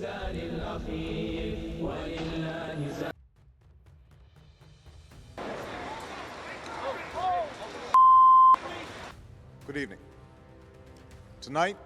Good evening. Tonight,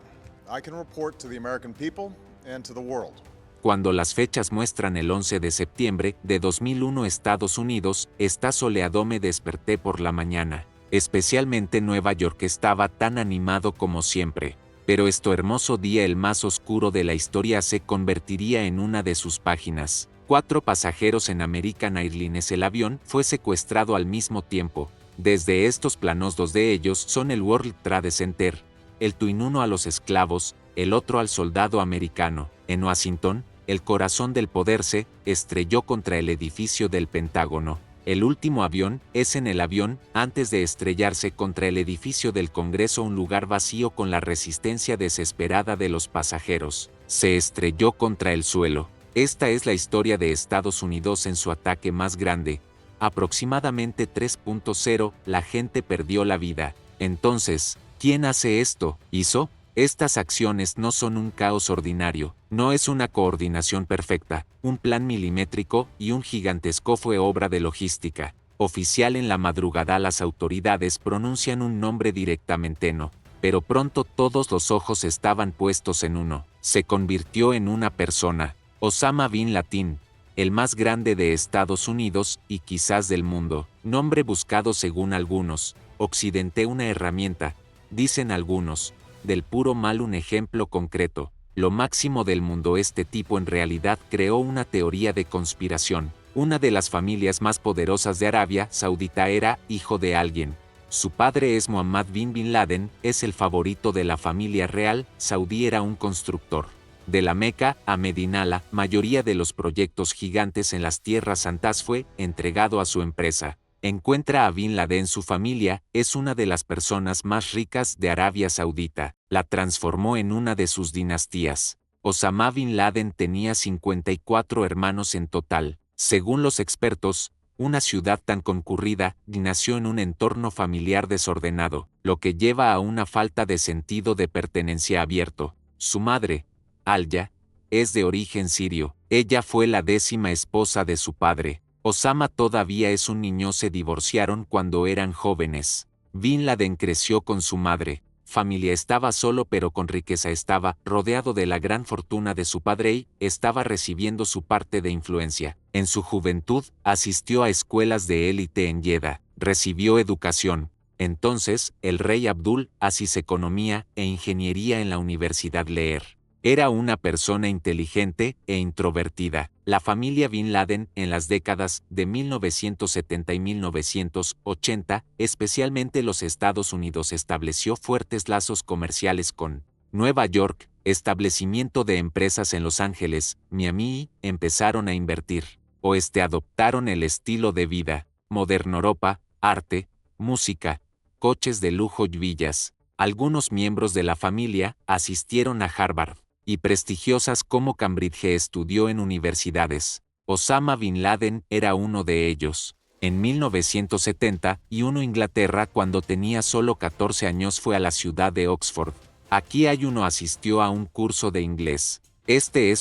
I can report to the American people and to the world. Cuando las fechas muestran el 11 de septiembre de 2001 Estados Unidos, está soleado. Me desperté por la mañana. Especialmente Nueva York estaba tan animado como siempre. Pero este hermoso día, el más oscuro de la historia, se convertiría en una de sus páginas. 4 pasajeros en American Airlines. El avión fue secuestrado al mismo tiempo. Desde estos planos, 2 de ellos son el World Trade Center, el Twin, uno a los esclavos, el otro al soldado americano. En Washington, el corazón del poder se estrelló contra el edificio del Pentágono. El último avión es en el avión, antes de estrellarse contra el edificio del Congreso, un lugar vacío con la resistencia desesperada de los pasajeros. Se estrelló contra el suelo. Esta es la historia de Estados Unidos en su ataque más grande. Aproximadamente 3.0, la gente perdió la vida. Entonces, ¿quién hace esto? ¿Hizo? Estas acciones no son un caos ordinario, no es una coordinación perfecta, un plan milimétrico y un gigantesco fue obra de logística. Oficial en la madrugada las autoridades pronuncian un nombre directamente no, pero pronto todos los ojos estaban puestos en uno. Se convirtió en una persona, Osama Bin Laden, el más grande de Estados Unidos y quizás del mundo. Nombre buscado según algunos, Occidente una herramienta, dicen algunos. Del puro mal un ejemplo concreto, lo máximo del mundo. Este tipo en realidad creó una teoría de conspiración. Una de las familias más poderosas de Arabia Saudita era hijo de alguien. Su padre es Mohammed bin Laden, es el favorito de la familia real saudí, era un constructor. De la Meca a Medina, la mayoría de los proyectos gigantes en las tierras santas fue entregado a su empresa. Encuentra a Bin Laden. Su familia es una de las personas más ricas de Arabia Saudita. La transformó en una de sus dinastías. Osama Bin Laden tenía 54 hermanos en total. Según los expertos, una ciudad tan concurrida nació en un entorno familiar desordenado, lo que lleva a una falta de sentido de pertenencia abierto. Su madre, Alya, es de origen sirio. Ella fue la 10ª esposa de su padre. Osama todavía es un niño. Se divorciaron cuando eran jóvenes. Bin Laden creció con su madre. Familia, estaba solo pero con riqueza. Estaba rodeado de la gran fortuna de su padre y estaba recibiendo su parte de influencia. En su juventud, asistió a escuelas de élite en Jeddah. Recibió educación. Entonces, el rey Abdul Aziz economía e ingeniería en la Universidad Leer. Era una persona inteligente e introvertida. La familia Bin Laden en las décadas de 1970 y 1980, especialmente los Estados Unidos, estableció fuertes lazos comerciales con Nueva York, establecimiento de empresas en Los Ángeles, Miami y empezaron a invertir. Adoptaron el estilo de vida moderno, Europa, arte, música, coches de lujo y villas. Algunos miembros de la familia asistieron a Harvard y prestigiosas como Cambridge. Estudió en universidades. Osama Bin Laden era uno de ellos. En 1971, Inglaterra, cuando tenía solo 14 años, fue a la ciudad de Oxford. Aquí asistió a un curso de inglés. Este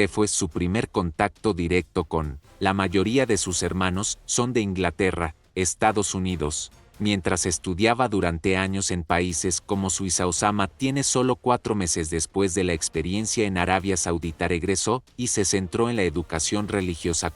fue su primer contacto directo con. La mayoría de sus hermanos son de Inglaterra, Estados Unidos. Mientras estudiaba durante años en países como Suiza, Osama tiene solo 4 meses después de la experiencia en Arabia Saudita regresó y se centró en la educación religiosa.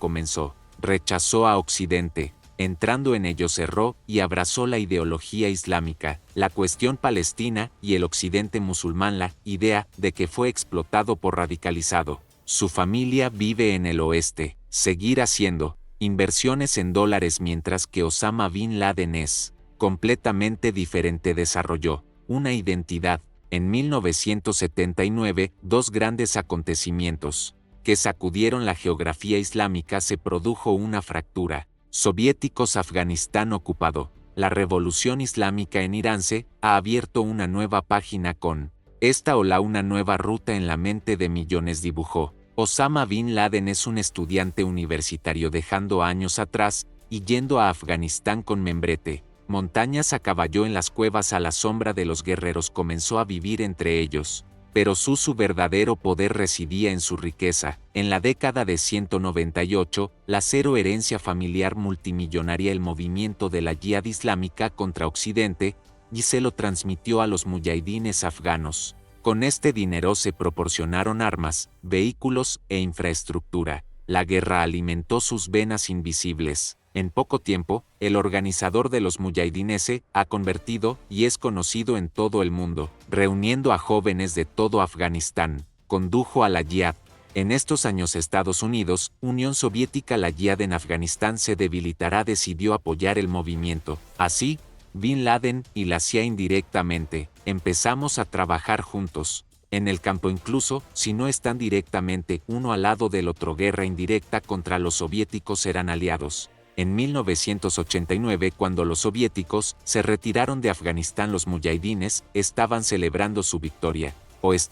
Rechazó a Occidente, entrando en ello cerró y abrazó la ideología islámica, la cuestión palestina y el Occidente musulmán, la idea de que fue explotado por radicalizado. Su familia vive en el oeste, seguir haciendo inversiones en dólares, mientras que Osama Bin Laden es completamente diferente. Desarrolló una identidad. En 1979, 2 grandes acontecimientos que sacudieron la geografía islámica. Se produjo una fractura. Soviéticos, Afganistán ocupado. La revolución islámica en Irán. Se ha abierto una nueva página con esta ola, una nueva ruta en la mente de millones. Dibujó. Osama Bin Laden es un estudiante universitario dejando años atrás y yendo a Afganistán con membrete. Montañas a caballo en las cuevas a la sombra de los guerreros. Comenzó a vivir entre ellos. pero su verdadero poder residía en su riqueza. En la década de 198, la cero herencia familiar multimillonaria, el movimiento de la Yihad Islámica contra Occidente, y se lo transmitió a los muyahidines afganos. Con este dinero se proporcionaron armas, vehículos e infraestructura. La guerra alimentó sus venas invisibles. En poco tiempo, el organizador de los muyahidines se ha convertido y es conocido en todo el mundo, reuniendo a jóvenes de todo Afganistán. Condujo a la Yihad. En estos años Estados Unidos, Unión Soviética, la Yihad en Afganistán se debilitará, decidió apoyar el movimiento. Así, Bin Laden y la CIA indirectamente, empezamos a trabajar juntos. En el campo, incluso, si no están directamente uno al lado del otro, guerra indirecta contra los soviéticos, eran aliados. En 1989, cuando los soviéticos se retiraron de Afganistán, los muyahidines estaban celebrando su victoria.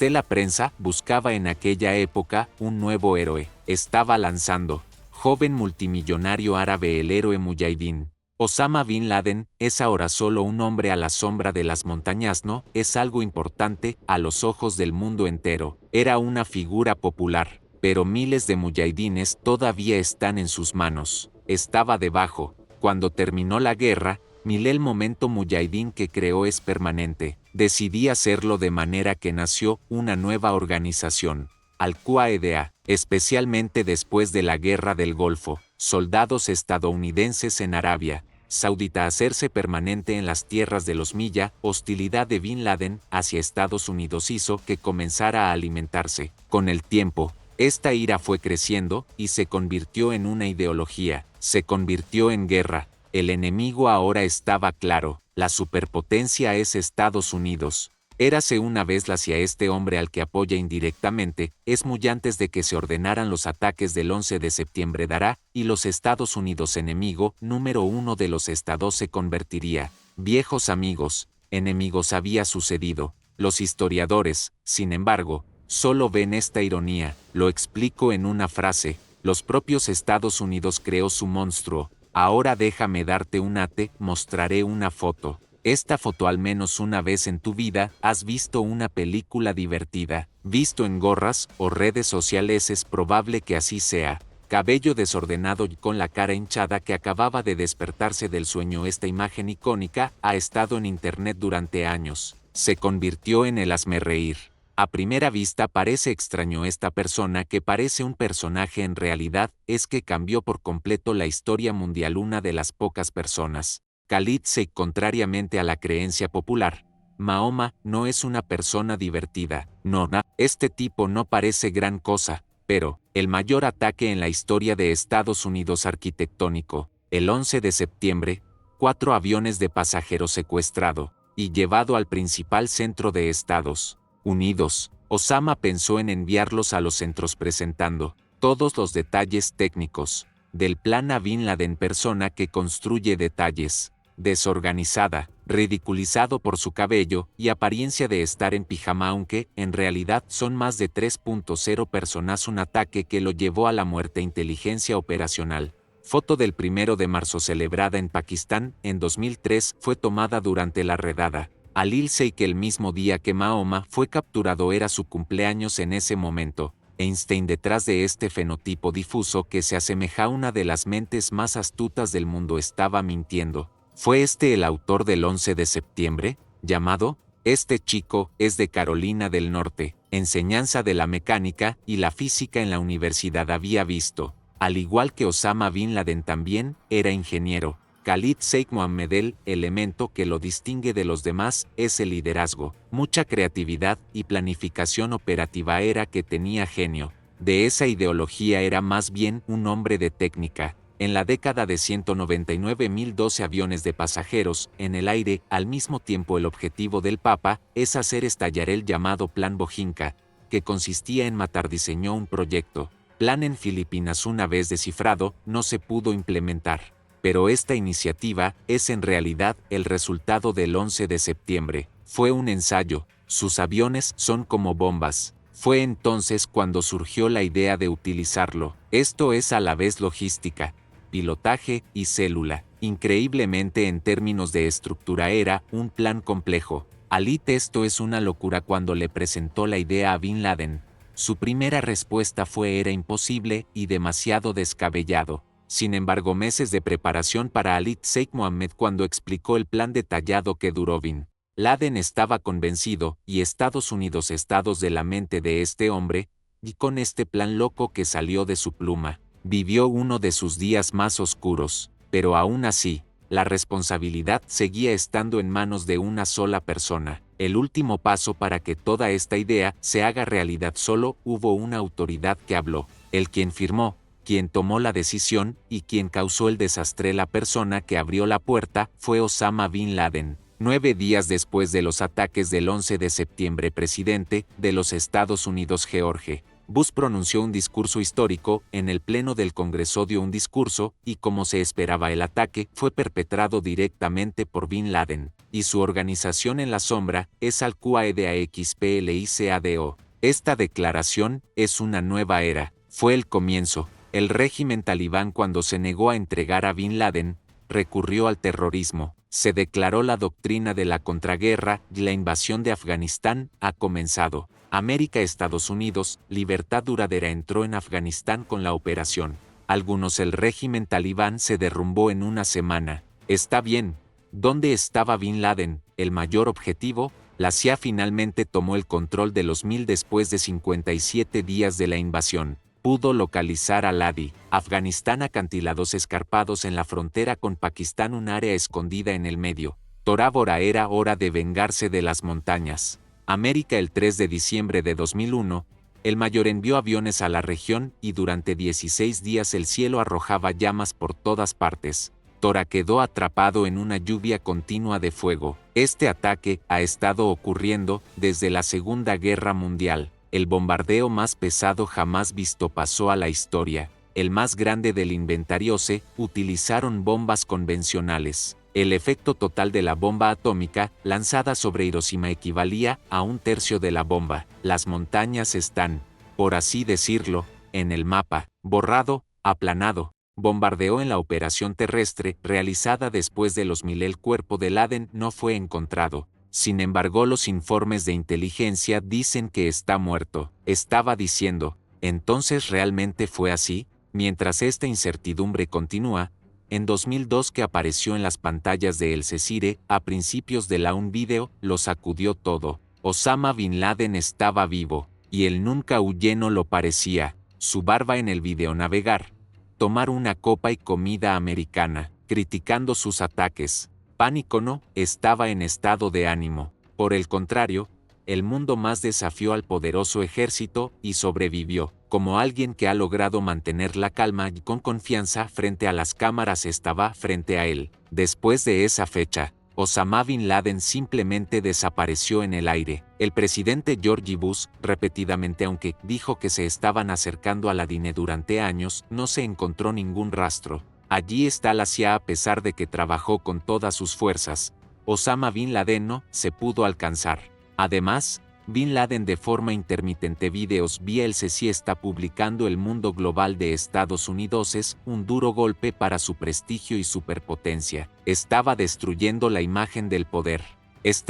La prensa buscaba en aquella época un nuevo héroe. Estaba lanzando, joven multimillonario árabe, el héroe muyahidín. Osama Bin Laden es ahora solo un hombre a la sombra de las montañas. No es algo importante a los ojos del mundo entero. Era una figura popular, pero miles de muyahidines todavía están en sus manos. Estaba debajo. Cuando terminó la guerra, el momento muyahidín que creó es permanente. Decidí hacerlo de manera que nació una nueva organización, Al-Qaeda, especialmente después de la Guerra del Golfo. Soldados estadounidenses en Arabia Saudita, hacerse permanente en las tierras de los Milla. Hostilidad de Bin Laden hacia Estados Unidos hizo que comenzara a alimentarse. Con el tiempo, esta ira fue creciendo y se convirtió en una ideología, se convirtió en guerra. El enemigo ahora estaba claro, la superpotencia es Estados Unidos. Érase una vez la CIA. Este hombre al que apoya indirectamente es muy antes de que se ordenaran los ataques del 11 de septiembre dará, y los Estados Unidos, enemigo número uno de los estados, se convertiría. Viejos amigos, enemigos había sucedido. Los historiadores, sin embargo, solo ven esta ironía. Lo explico en una frase: los propios Estados Unidos creó su monstruo. Ahora déjame darte te mostraré una foto. Esta foto, al menos una vez en tu vida, has visto una película divertida, visto en gorras o redes sociales, es probable que así sea. Cabello desordenado y con la cara hinchada, que acababa de despertarse del sueño. Esta imagen icónica ha estado en internet durante años. Se convirtió en el hazmerreír. A primera vista parece extraño esta persona, que parece un personaje, en realidad es que cambió por completo la historia mundial. Una de las pocas personas. Khalid Sheikh, contrariamente a la creencia popular, Mahoma no es una persona divertida. No, este tipo no parece gran cosa, pero el mayor ataque en la historia de Estados Unidos arquitectónico, el 11 de septiembre, 4 aviones de pasajeros secuestrado y llevado al principal centro de Estados Unidos. Osama pensó en enviarlos a los centros, presentando todos los detalles técnicos del plan a Bin Laden, persona que construye detalles. Desorganizada, ridiculizado por su cabello y apariencia de estar en pijama, aunque en realidad son más de 3.0 personas. Un ataque que lo llevó a la muerte. Inteligencia operacional. Foto del 1 de marzo, celebrada en Pakistán en 2003, fue tomada durante la redada Khalid Sheikh el mismo día que Mahoma fue capturado. Era su cumpleaños en ese momento. Einstein, detrás de este fenotipo difuso que se asemeja a una de las mentes más astutas del mundo, estaba mintiendo. ¿Fue el autor del 11 de septiembre? Llamado, este chico es de Carolina del Norte, enseñanza de la mecánica y la física en la universidad. Había visto, al igual que Osama Bin Laden, también era ingeniero. Khalid Sheikh Mohammed, el elemento que lo distingue de los demás es el liderazgo, mucha creatividad y planificación operativa. Era que tenía genio. De esa ideología era más bien un hombre de técnica. En la década de 199, 1012 aviones de pasajeros en el aire al mismo tiempo. El objetivo del Papa es hacer estallar el llamado Plan Bojinka, que consistía en matar. Diseñó un proyecto, plan en Filipinas. Una vez descifrado, no se pudo implementar. Pero esta iniciativa es en realidad el resultado del 11 de septiembre. Fue un ensayo. Sus aviones son como bombas. Fue entonces cuando surgió la idea de utilizarlo. Esto es a la vez logística, pilotaje y célula. Increíblemente, en términos de estructura, era un plan complejo. Khalid, esto es una locura. Cuando le presentó la idea a Bin Laden, su primera respuesta fue era imposible y demasiado descabellado. Sin embargo, meses de preparación para Khalid Sheikh Mohammed cuando explicó el plan detallado que duró Bin Laden estaba convencido y Estados Unidos estados de la mente de este hombre, y con este plan loco que salió de su pluma, vivió uno de sus días más oscuros, pero aún así, la responsabilidad seguía estando en manos de una sola persona. El último paso para que toda esta idea se haga realidad solo hubo una autoridad que habló, el quien firmó, quien tomó la decisión y quien causó el desastre. La persona que abrió la puerta fue Osama Bin Laden. 9 días después de los ataques del 11 de septiembre, presidente de los Estados Unidos George Bush pronunció un discurso histórico. En el Pleno del Congreso dio un discurso, y como se esperaba, el ataque fue perpetrado directamente por Bin Laden, y su organización en la sombra es Al-Qaeda XPLICADO. Esta declaración es una nueva era. Fue el comienzo. El régimen talibán, cuando se negó a entregar a Bin Laden, recurrió al terrorismo. Se declaró la doctrina de la contraguerra y la invasión de Afganistán ha comenzado. América, Estados Unidos, libertad duradera entró en Afganistán con la operación. Algunos el régimen talibán se derrumbó en una semana. Está bien. ¿Dónde estaba Bin Laden? El mayor objetivo. La CIA finalmente tomó el control de los 1000 después de 57 días de la invasión. Pudo localizar a Ladi, Afganistán, acantilados escarpados en la frontera con Pakistán, un área escondida en el medio. Tora Bora, era hora de vengarse de las montañas. América, el 3 de diciembre de 2001, el mayor envió aviones a la región y durante 16 días el cielo arrojaba llamas por todas partes. Tora quedó atrapado en una lluvia continua de fuego. Este ataque ha estado ocurriendo desde la Segunda Guerra Mundial. El bombardeo más pesado jamás visto pasó a la historia. El más grande del inventario. Se utilizaron bombas convencionales. El efecto total de la bomba atómica lanzada sobre Hiroshima equivalía a 1/3 de la bomba. Las montañas están, por así decirlo, en el mapa, borrado, aplanado. Bombardeó en la operación terrestre realizada después de los 1000. El cuerpo de Laden no fue encontrado. Sin embargo, los informes de inteligencia dicen que está muerto. Estaba diciendo, ¿entonces realmente fue así? Mientras esta incertidumbre continúa, en 2002, que apareció en las pantallas de El Cesire a principios de un video, lo sacudió todo. Osama Bin Laden estaba vivo, y él nunca huyó, no lo parecía. Su barba en el video navegar, tomar una copa y comida americana, criticando sus ataques. Pánico no estaba en estado de ánimo. Por el contrario, el mundo más desafió al poderoso ejército y sobrevivió. Como alguien que ha logrado mantener la calma y con confianza frente a las cámaras estaba frente a él. Después de esa fecha, Osama Bin Laden simplemente desapareció en el aire. El presidente George Bush, repetidamente, aunque dijo que se estaban acercando a la DINE durante años, no se encontró ningún rastro. Allí está la CIA. A pesar de que trabajó con todas sus fuerzas, Osama Bin Laden no se pudo alcanzar. Además, Bin Laden de forma intermitente videos vía el CSI está publicando. El mundo global de Estados Unidos es un duro golpe para su prestigio y superpotencia. Estaba destruyendo la imagen del poder.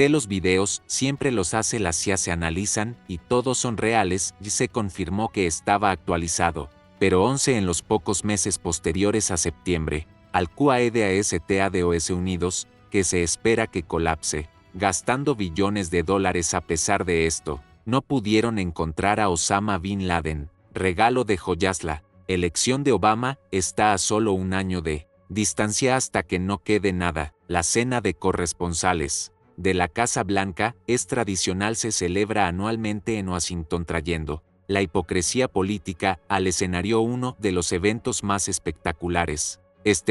Los videos siempre los hace la CIA, se analizan y todos son reales, y se confirmó que estaba actualizado. Pero 11 en los pocos meses posteriores a septiembre, Al-Qaeda Estados Unidos, que se espera que colapse, gastando billones de dólares. A pesar de esto, no pudieron encontrar a Osama Bin Laden. Regalo de Joyasla, elección de Obama, está a solo un año de distancia hasta que no quede nada. La cena de corresponsales de la Casa Blanca es tradicional, se celebra anualmente en Washington, trayendo la hipocresía política al escenario. Uno de los eventos más espectaculares.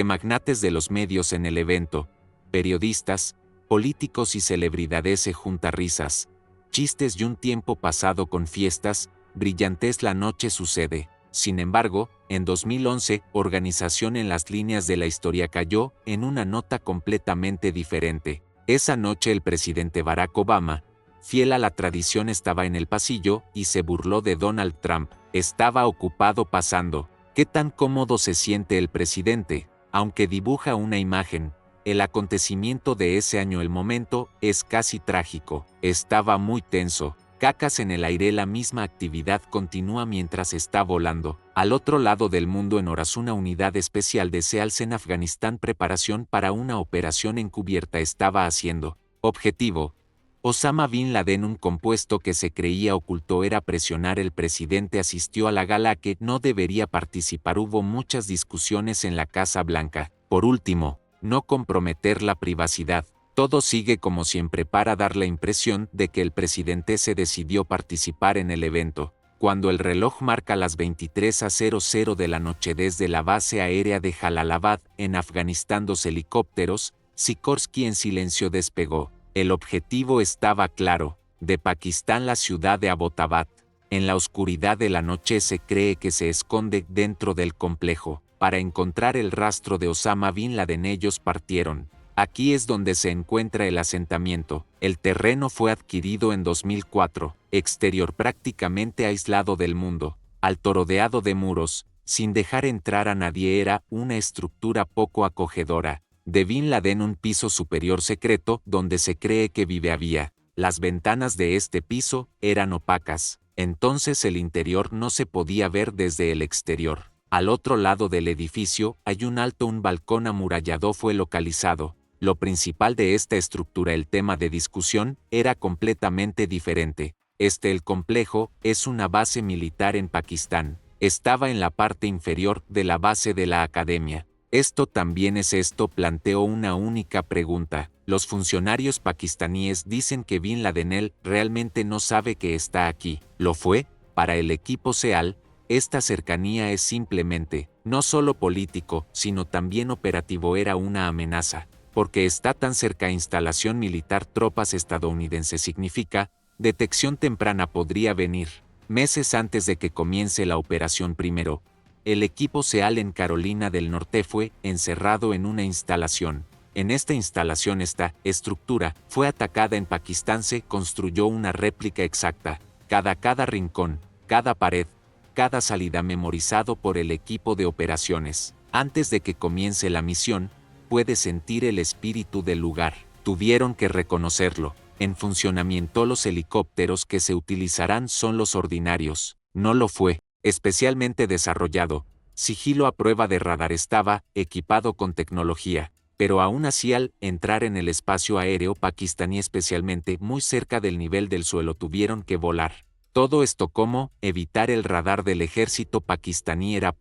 Magnates de los medios en el evento, periodistas, políticos y celebridades se juntan, risas, chistes y un tiempo pasado con fiestas brillantes. La noche sucede. Sin embargo, en 2011, organización en las líneas de la historia cayó en una nota completamente diferente. Esa noche el presidente Barack Obama, fiel a la tradición, estaba en el pasillo y se burló de Donald Trump. Estaba ocupado pasando. ¿Qué tan cómodo se siente el presidente? Aunque dibuja una imagen, El acontecimiento de ese año, el momento, es casi trágico. Estaba muy tenso. Cacas en el aire. La misma actividad continúa mientras está volando. Al otro lado del mundo, en horas, una unidad especial de SEALs en Afganistán, preparación para una operación encubierta, estaba haciendo. Objetivo: Osama Bin Laden. Un compuesto que se creía oculto era presionar. El presidente asistió a la gala que no debería participar. Hubo muchas discusiones en la Casa Blanca. Por último, no comprometer la privacidad. Todo sigue como siempre para dar la impresión de que el presidente se decidió participar en el evento. Cuando el reloj marca las 23:00 de la noche desde la base aérea de Jalalabad, en Afganistán, 2 helicópteros, Sikorsky en silencio despegó. El objetivo estaba claro: de Pakistán, la ciudad de Abbottabad. En la oscuridad de la noche se cree que se esconde dentro del complejo. Para encontrar el rastro de Osama Bin Laden, ellos partieron. Aquí es donde se encuentra el asentamiento. El terreno fue adquirido en 2004, exterior prácticamente aislado del mundo, alto, rodeado de muros, sin dejar entrar a nadie. Era una estructura poco acogedora. De Bin Laden, un piso superior secreto donde se cree que vive. Había. Las ventanas de este piso eran opacas, entonces el interior no se podía ver desde el exterior. Al otro lado del edificio hay un balcón amurallado. Fue localizado. Lo principal de esta estructura, el tema de discusión, era completamente diferente. El complejo es una base militar en Pakistán. Estaba en la parte inferior de la base de la academia. Esto también es esto. Planteó una única pregunta. Los funcionarios pakistaníes dicen que Bin Laden él realmente no sabe que está aquí. ¿Lo fue? Para el equipo SEAL, esta cercanía es simplemente, no solo político, sino también operativo. Era una amenaza. Porque está tan cerca. Instalación militar, tropas estadounidenses, significa detección temprana. Podría venir meses antes de que comience la operación. Primero, el equipo SEAL en Carolina del Norte fue encerrado en una instalación. En esta instalación, esta estructura fue atacada. En Pakistán se construyó una réplica exacta. Cada rincón, cada pared, cada salida memorizado por el equipo de operaciones. Antes de que comience la misión, puede sentir el espíritu del lugar. Tuvieron que reconocerlo. En funcionamiento. Los helicópteros que se utilizarán son los ordinarios. No lo fue. Especialmente desarrollado. Sigilo a prueba de radar. Estaba equipado con tecnología. Pero aún así, al entrar en el espacio aéreo pakistaní, especialmente muy cerca del nivel del suelo, tuvieron que volar. Todo esto como evitar el radar del ejército pakistaní. Era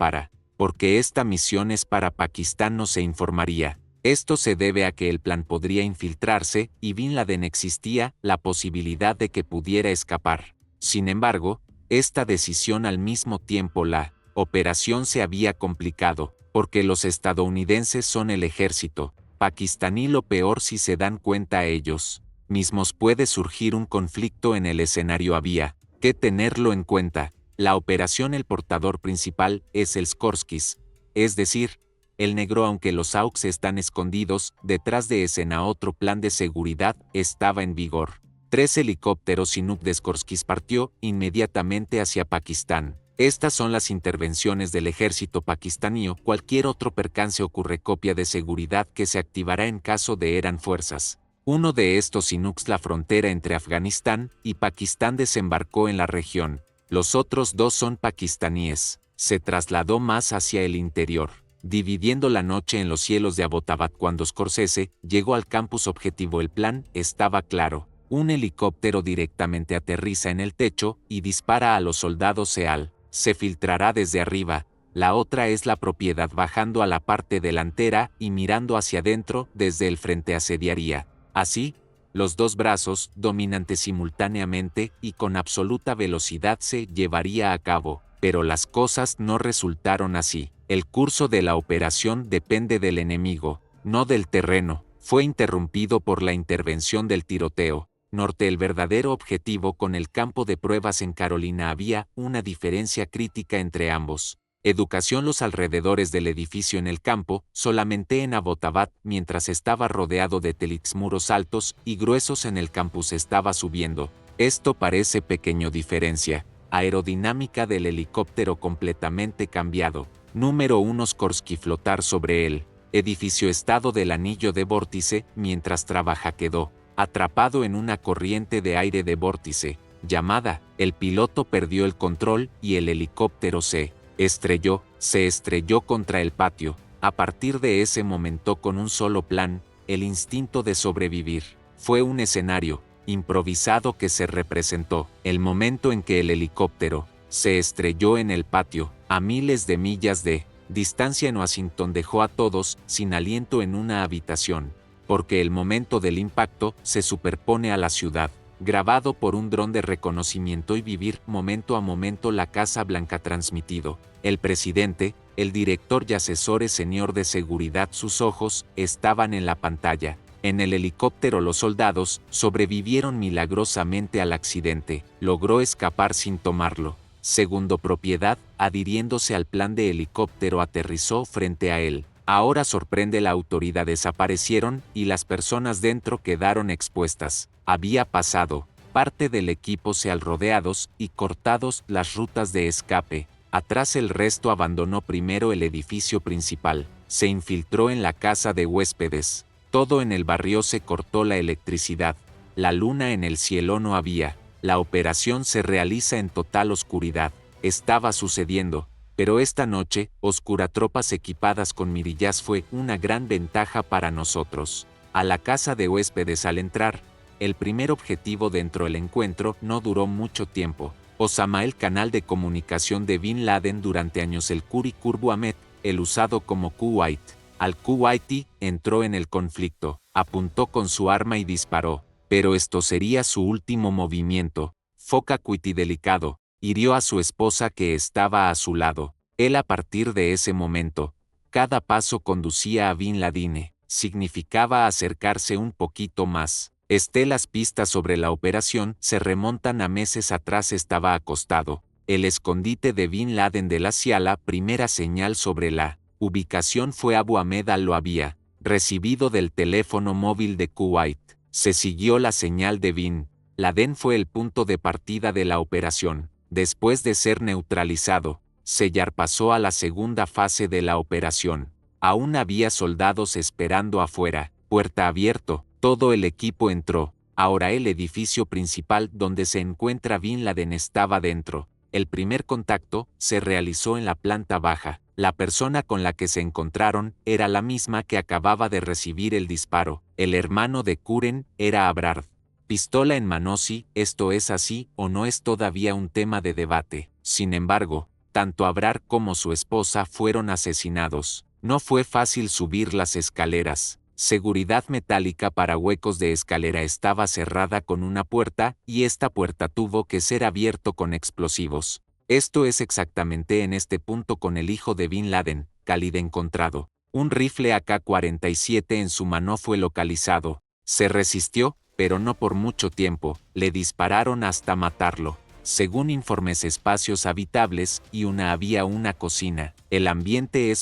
porque esta misión es para Pakistán. No se informaría. Esto se debe a que el plan podría infiltrarse y Bin Laden existía la posibilidad de que pudiera escapar. Sin embargo, esta decisión, al mismo tiempo la operación se había complicado, porque los estadounidenses son el ejército pakistaní. Lo peor, si se dan cuenta ellos mismos, puede surgir un conflicto en el escenario. Había que tenerlo en cuenta. La operación, el portador principal es el Skorskis, es decir, el negro. Aunque los AUKs están escondidos detrás de escena, otro plan de seguridad estaba en vigor. 3 helicópteros Chinook de Skorskis partió inmediatamente hacia Pakistán. Estas son las intervenciones del ejército pakistaní. Cualquier otro percance ocurre. Copia de seguridad que se activará en caso de eran fuerzas. Uno de estos Chinooks, la frontera entre Afganistán y Pakistán, desembarcó en la región. Los otros 2 son pakistaníes. Se trasladó más hacia el interior, dividiendo la noche en los cielos de Abbottabad. Cuando Scorsese llegó al campus objetivo, el plan estaba claro. Un helicóptero directamente aterriza en el techo y dispara a los soldados SEAL. Se filtrará desde arriba. La otra es la propiedad, bajando a la parte delantera y mirando hacia adentro desde el frente. Asediaría así los 2 brazos dominantes simultáneamente y con absoluta velocidad se llevaría a cabo. Pero las cosas no resultaron así. El curso de la operación depende del enemigo, no del terreno. Fue interrumpido por la intervención del tiroteo norte. El verdadero objetivo con el campo de pruebas en Carolina. Había una diferencia crítica entre ambos. Educación. Los alrededores del edificio. En el campo, solamente en Abbottabad, mientras estaba rodeado de telits, muros altos y gruesos. En el campus estaba subiendo. Esto parece pequeño. Diferencia. Aerodinámica del helicóptero completamente cambiado. Número 1. Skorsky flotar sobre él. edificio estado del anillo de vórtice, mientras trabaja quedó atrapado en una corriente de aire de vórtice, llamada, el piloto perdió el control y el helicóptero se estrelló contra el patio. A partir de ese momento con un solo plan, el instinto de sobrevivir. Fue un escenario improvisado que se representó, el momento en que el helicóptero se estrelló en el patio, a miles de millas de distancia en Washington dejó a todos sin aliento en una habitación, porque el momento del impacto se superpone a la ciudad, grabado por un dron de reconocimiento y vivir momento a momento la Casa Blanca transmitido. El presidente, el director y asesores señor de seguridad sus ojos estaban en la pantalla. En el helicóptero los soldados sobrevivieron milagrosamente al accidente, logró escapar sin tomarlo. Segundo propiedad, adhiriéndose al plan de helicóptero aterrizó frente a él. Ahora sorprende la autoridad desaparecieron y las personas dentro quedaron expuestas. Había pasado. Parte del equipo se al rodeados y cortados las rutas de escape. Atrás el resto abandonó primero el edificio principal. Se infiltró en la casa de huéspedes. Todo en el barrio se cortó la electricidad. La luna en el cielo no había. La operación se realiza en total oscuridad. Estaba sucediendo. Pero esta noche, oscuratropas equipadas con mirillas fue una gran ventaja para nosotros. A la casa de huéspedes al entrar, el primer objetivo dentro del encuentro no duró mucho tiempo. Osama, el canal de comunicación de Bin Laden durante años, el Quri Qurbu Ahmed, el usado como Kuwait. Al-Kuwaiti entró en el conflicto, apuntó con su arma y disparó. Pero esto sería su último movimiento. Foca Kuwaiti delicado. Hirió a su esposa que estaba a su lado. Él a partir de ese momento, cada paso conducía a Bin Laden, significaba acercarse un poquito más. Las pistas sobre la operación se remontan a meses atrás. Estaba acostado. El escondite de Bin Laden de la CIA. La primera señal sobre la ubicación fue Abu Ahmed lo había recibido del teléfono móvil de Kuwait. Se siguió la señal de Bin Laden fue el punto de partida de la operación. Después de ser neutralizado, Seyar pasó a la segunda fase de la operación. Aún había soldados esperando afuera, puerta abierto, todo el equipo entró. Ahora el edificio principal donde se encuentra Bin Laden estaba dentro. El primer contacto se realizó en la planta baja. La persona con la que se encontraron era la misma que acababa de recibir el disparo. El hermano de Kuren era Abrard. Pistola en mano. Si esto es así o no es todavía un tema de debate. Sin embargo, tanto Abrard como su esposa fueron asesinados. No fue fácil subir las escaleras. Seguridad metálica para huecos de escalera estaba cerrada con una puerta y esta puerta tuvo que ser abierto con explosivos. Esto es exactamente en este punto con el hijo de Bin Laden, Khalid encontrado. Un rifle AK-47 en su mano fue localizado. Se resistió, pero no por mucho tiempo, le dispararon hasta matarlo. Según informes, espacios habitables y había una cocina. El ambiente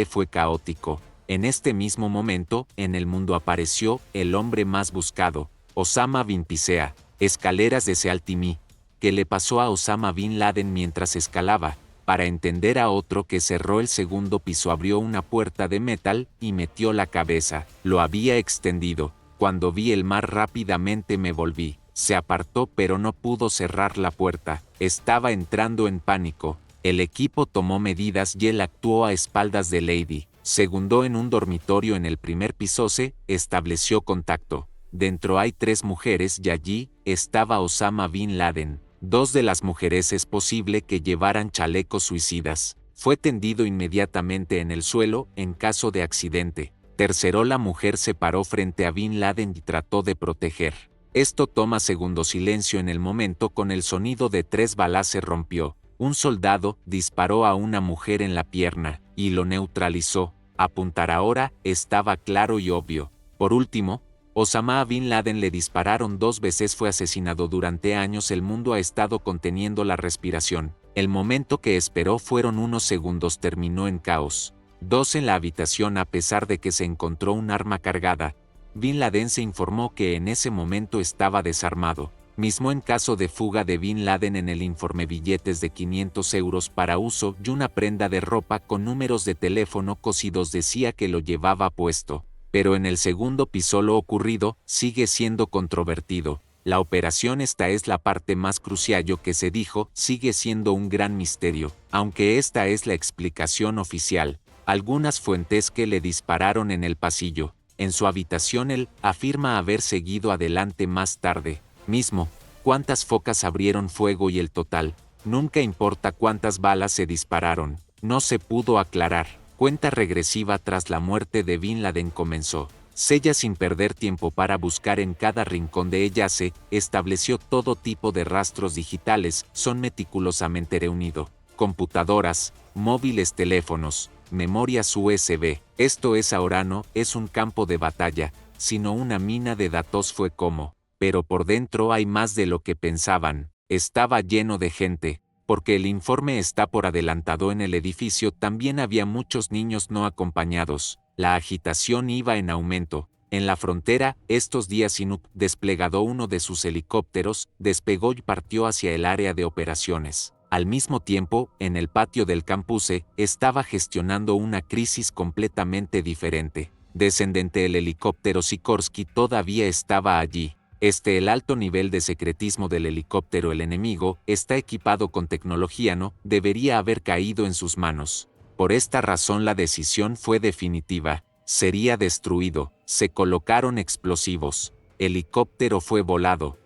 fue caótico. En este mismo momento, en el mundo apareció el hombre más buscado, Osama bin Pisea, escaleras de Sealtimi. ¿Qué le pasó a Osama bin Laden mientras escalaba? Para entender a otro que cerró el segundo piso, abrió una puerta de metal y metió la cabeza. Lo había extendido. Cuando vi el mar rápidamente me volví. Se apartó pero no pudo cerrar la puerta. Estaba entrando en pánico. El equipo tomó medidas y él actuó a espaldas de Lady. Segundó en un dormitorio en el primer piso. Se estableció contacto. Dentro hay 3 mujeres y allí estaba Osama bin Laden. 2 de las mujeres es posible que llevaran chalecos suicidas. Fue tendido inmediatamente en el suelo en caso de accidente. Tercero, la mujer se paró frente a Bin Laden y trató de proteger. Esto toma segundos. Silencio en el momento. Con el sonido de 3 balas se rompió. Un soldado disparó a una mujer en la pierna y lo neutralizó. Apuntar ahora estaba claro y obvio. Por último, Osama bin Laden le dispararon 2 veces. Fue asesinado. Durante años el mundo ha estado conteniendo la respiración. El momento que esperó fueron unos segundos. Terminó en caos. 2 en la habitación. A pesar de que se encontró un arma cargada, Bin Laden se informó que en ese momento estaba desarmado. mismo en caso de fuga de Bin Laden. En el informe billetes de 500 euros para uso y una prenda de ropa con números de teléfono cosidos decía que lo llevaba puesto, pero en el segundo piso lo ocurrido sigue siendo controvertido. La operación, esta es la parte más crucial. Lo que se dijo sigue siendo un gran misterio, aunque esta es la explicación oficial. Algunas fuentes que le dispararon en el pasillo, en su habitación. Él afirma haber seguido adelante más tarde mismo. Cuántas focas abrieron fuego y el total, nunca importa cuántas balas se dispararon, no se pudo aclarar. Cuenta regresiva tras la muerte de Bin Laden comenzó. Sella sin perder tiempo para buscar en cada rincón de ella. Se estableció todo tipo de rastros digitales, son meticulosamente reunido. Computadoras, móviles, teléfonos, memorias USB. Esto es ahora no es un campo de batalla, sino una mina de datos. Fue como, pero por dentro hay más de lo que pensaban. Estaba lleno de gente, porque el informe está por adelantado. En el edificio también había muchos niños no acompañados. La agitación iba en aumento. En la frontera, estos días Sinuk desplegó uno de sus helicópteros, despegó y partió hacia el área de operaciones. Al mismo tiempo, en el patio del campus estaba gestionando una crisis completamente diferente. Descendente, el helicóptero Sikorsky todavía estaba allí. El alto nivel de secretismo del helicóptero. El enemigo está equipado con tecnología, no debería haber caído en sus manos. Por esta razón la decisión fue definitiva, sería destruido. Se colocaron explosivos. Helicóptero fue volado.